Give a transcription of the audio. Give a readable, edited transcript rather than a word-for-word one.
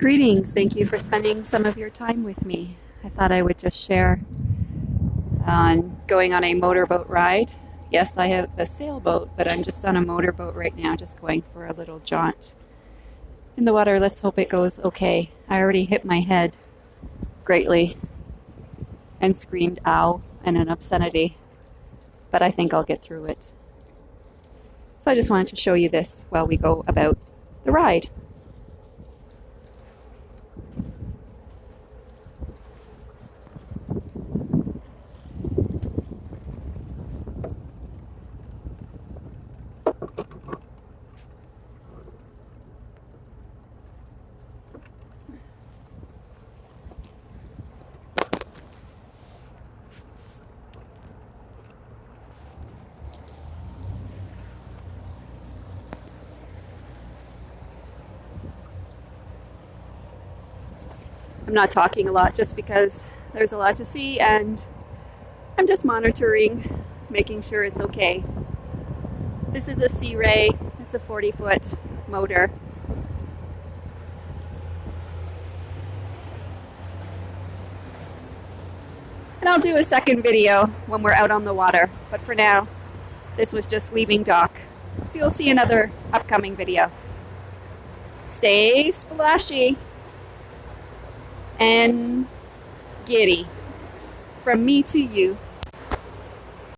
Greetings. Thank you for spending some of your time with me. I thought I would just share on going on a motorboat ride. Yes, I have a sailboat, but I'm just on a motorboat right now, just going for a little jaunt in the water. Let's hope it goes okay. I already hit my head greatly and screamed ow and an obscenity, but I think I'll get through it. So I just wanted to show you this while we go about the ride. I'm not talking a lot just because there's a lot to see and I'm just monitoring, making sure it's okay. This is a Sea Ray. It's a 40-foot motor. And I'll do a second video when we're out on the water. But for now, this was just leaving dock. So you'll see another upcoming video. Stay splashy and giddy. From me to you.